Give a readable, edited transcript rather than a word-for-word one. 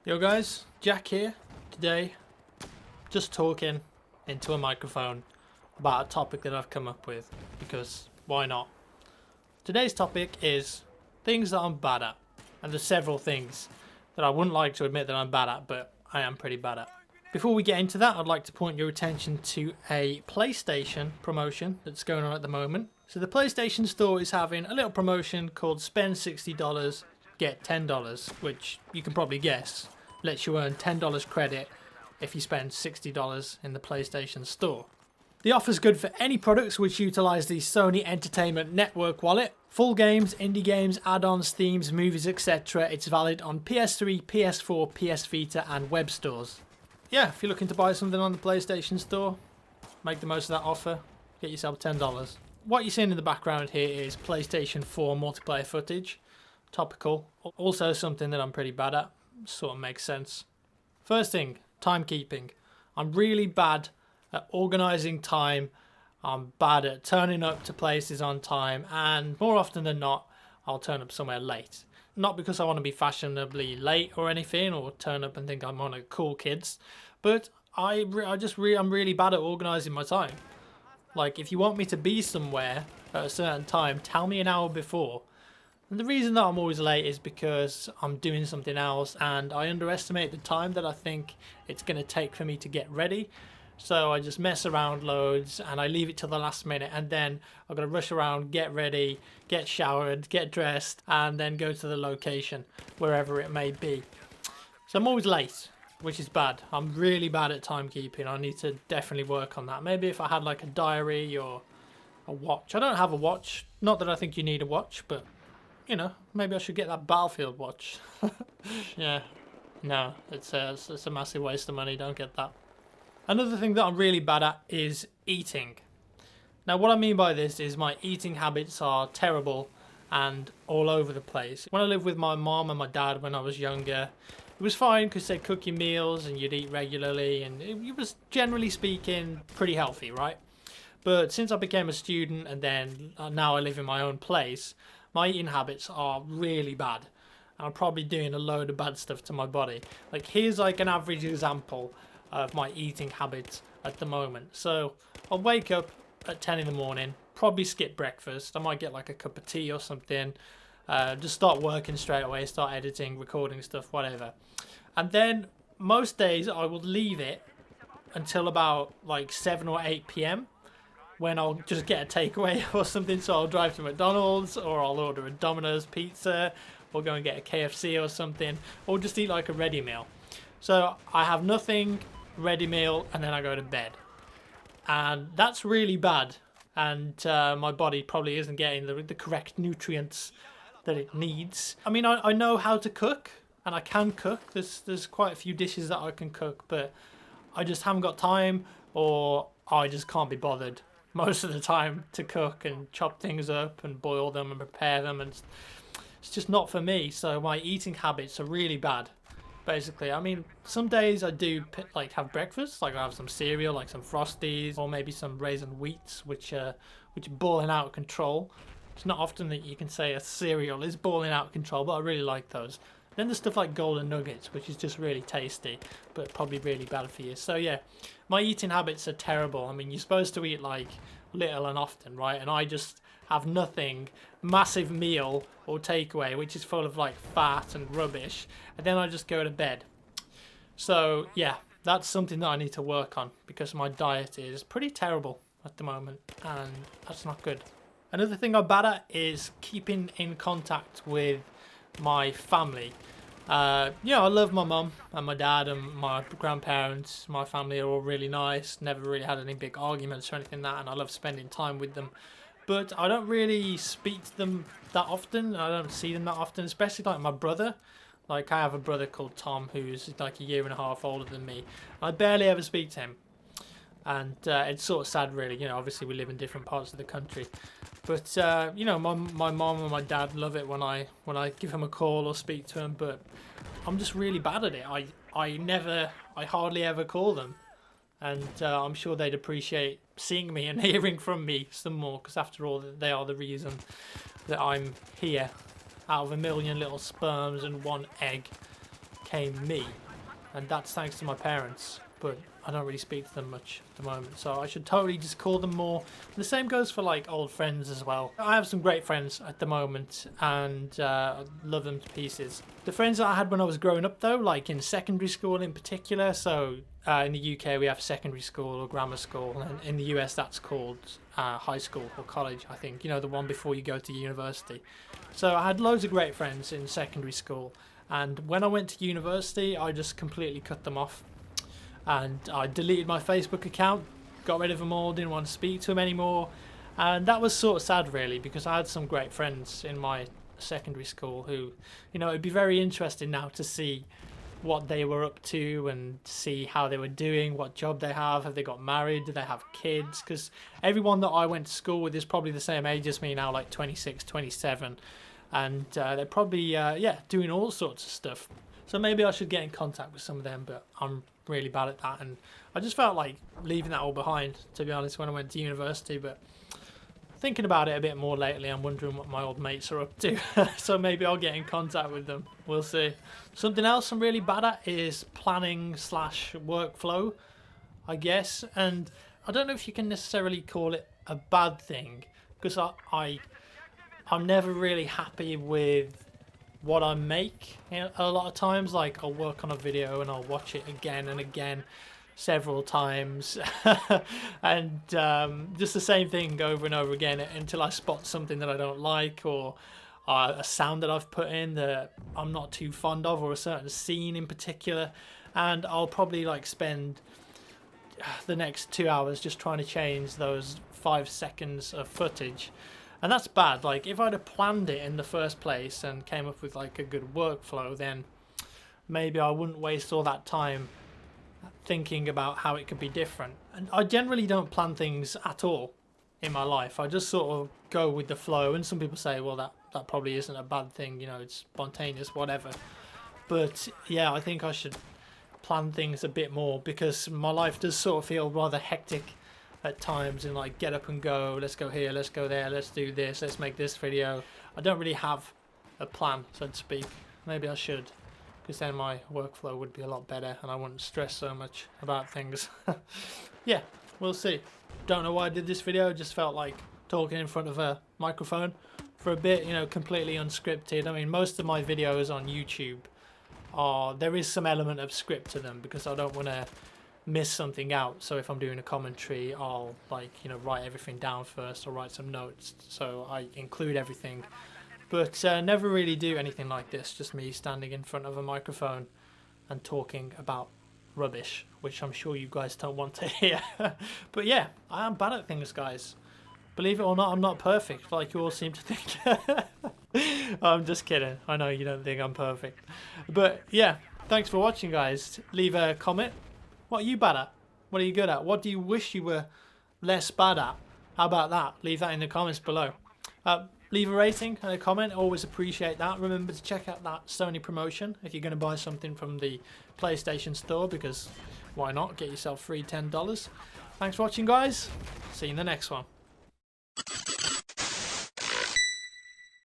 Yo guys, Jack here. Today, just talking into a microphone about a topic that I've come up with, because why not? Today's topic is things that I'm bad at, and there's several things that I wouldn't like to admit that I'm bad at, but I am pretty bad at. Before we get into that, I'd like to point your attention to a PlayStation promotion that's going on at the moment. So the PlayStation Store is having a little promotion called Spend $60, Get $10, which you can probably guess lets you earn $10 credit if you spend $60 in the PlayStation Store. The offer's good for any products which utilise the Sony Entertainment Network wallet. Full games, indie games, add-ons, themes, movies, etc. It's valid on PS3, PS4, PS Vita and web stores. Yeah, if you're looking to buy something on the PlayStation Store, make the most of that offer, get yourself $10. What you're seeing in the background here is PlayStation 4 multiplayer footage. Topical. Also something that I'm pretty bad at. Sort of makes sense. First thing, timekeeping. I'm really bad at organising time. I'm bad at turning up to places on time, and more often than not, I'll turn up somewhere late. Not because I want to be fashionably late or anything, or turn up and think I'm one of the cool kids, but I'm really bad at organising my time. Like, if you want me to be somewhere at a certain time, tell me an hour before. And the reason that I'm always late is because I'm doing something else and I underestimate the time that I think it's going to take for me to get ready. So I just mess around loads and I leave it till the last minute, and then I've got to rush around, get ready, get showered, get dressed, and then go to the location, wherever it may be. So I'm always late, which is bad. I'm really bad at timekeeping. I need to definitely work on that. Maybe if I had like a diary or a watch. I don't have a watch. Not that I think you need a watch, but you know, maybe I should get that Battlefield watch. Yeah, no, it's a massive waste of money. Don't get that. Another thing that I'm really bad at is eating. Now, what I mean by this is my eating habits are terrible and all over the place. When I lived with my mom and my dad when I was younger, it was fine because they'd cook your meals and you'd eat regularly, and it was, generally speaking, pretty healthy, right? But since I became a student and then now I live in my own place, my eating habits are really bad. I'm probably doing a load of bad stuff to my body. Like, here's like an average example of my eating habits at the moment. So I'll wake up at 10 in the morning, probably skip breakfast. I might get like a cup of tea or something. Just start working straight away, start editing, recording stuff, whatever. And then most days I will leave it until about like 7 or 8 p.m. when I'll just get a takeaway or something. So I'll drive to McDonald's, or I'll order a Domino's pizza, or go and get a KFC or something, or just eat like a ready meal. So I have nothing, ready meal, and then I go to bed. And that's really bad. And my body probably isn't getting the correct nutrients that it needs. I mean, I know how to cook, and I can cook. There's quite a few dishes that I can cook, but I just haven't got time, or I just can't be bothered most of the time to cook and chop things up and boil them and prepare them, and it's just not for me. So my eating habits are really bad, basically. I mean, some days I do like have breakfast, like I have some cereal, like some Frosties, or maybe some raisin wheats, which are boiling out of control. It's not often that you can say a cereal is boiling out of control, but I really like those. Then there's stuff like golden nuggets, which is just really tasty, but probably really bad for you. So yeah, my eating habits are terrible. I mean, you're supposed to eat like little and often, right? And I just have nothing, massive meal or takeaway, which is full of like fat and rubbish, and then I just go to bed. So yeah, that's something that I need to work on, because my diet is pretty terrible at the moment, and that's not good. Another thing I'm bad at is keeping in contact with my family. I love my mum and my dad and my grandparents. My family are all really nice, never really had any big arguments or anything like that, and I love spending time with them. But I don't really speak to them that often. I don't see them that often, especially like my brother. Like, I have a brother called Tom who's like a year and a half older than me. I barely ever speak to him. And it's sort of sad, really. You know, obviously we live in different parts of the country. But my mom and my dad love it when I give him a call or speak to him. But I'm just really bad at it. I hardly ever call them, and I'm sure they'd appreciate seeing me and hearing from me some more. Because after all, they are the reason that I'm here. Out of a million little sperms and one egg, became me, and that's thanks to my parents. But I don't really speak to them much at the moment, so I should totally just call them more. And the same goes for like old friends as well. I have some great friends at the moment, and I love them to pieces. The friends that I had when I was growing up though, like in secondary school in particular, so in the UK we have secondary school or grammar school, and in the US that's called high school or college, I think, you know, the one before you go to university. So I had loads of great friends in secondary school, and when I went to university I just completely cut them off. And I deleted my Facebook account, got rid of them all, didn't want to speak to them anymore. And that was sort of sad really, because I had some great friends in my secondary school who, you know, it'd be very interesting now to see what they were up to and see how they were doing, what job they have they got married, do they have kids, because everyone that I went to school with is probably the same age as me now, like 26, 27, and they're probably, yeah, doing all sorts of stuff. So maybe I should get in contact with some of them, but I'm really bad at that, and I just felt like leaving that all behind, to be honest, when I went to university. But thinking about it a bit more lately, I'm wondering what my old mates are up to. So maybe I'll get in contact with them. We'll see. Something else I'm really bad at is planning / workflow, I guess. And I don't know if you can necessarily call it a bad thing, because I'm never really happy with what I make. You know, a lot of times, like, I'll work on a video and I'll watch it again and again several times and just the same thing over and over again until I spot something that I don't like, or a sound that I've put in that I'm not too fond of, or a certain scene in particular, and I'll probably like spend the next 2 hours just trying to change those 5 seconds of footage. And that's bad. Like, if I'd have planned it in the first place and came up with like a good workflow, then maybe I wouldn't waste all that time thinking about how it could be different. And I generally don't plan things at all in my life. I just sort of go with the flow. And some people say, well, that probably isn't a bad thing, you know, it's spontaneous, whatever. But yeah, I think I should plan things a bit more, because my life does sort of feel rather hectic at times, and like, get up and go, let's go here, let's go there, let's do this, let's make this video. I don't really have a plan, so to speak. Maybe I should, because then my workflow would be a lot better and I wouldn't stress so much about things. Yeah, we'll see. Don't know why I did this video, just felt like talking in front of a microphone for a bit, you know, completely unscripted. I mean, most of my videos on YouTube there is some element of script to them, because I don't want to miss something out. So if I'm doing a commentary, I'll, like, you know, write everything down first, or write some notes, so I include everything. But never really do anything like this, just me standing in front of a microphone and talking about rubbish, which I'm sure you guys don't want to hear. But yeah, I am bad at things, guys. Believe it or not, I'm not perfect, like you all seem to think. I'm just kidding. I know you don't think I'm perfect. But yeah, thanks for watching, guys. Leave a comment. What are you bad at? What are you good at? What do you wish you were less bad at? How about that? Leave that in the comments below. Leave a rating and a comment. Always appreciate that. Remember to check out that SONY promotion if you're going to buy something from the PlayStation Store, because why not? Get yourself free $10. Thanks for watching, guys. See you in the next one.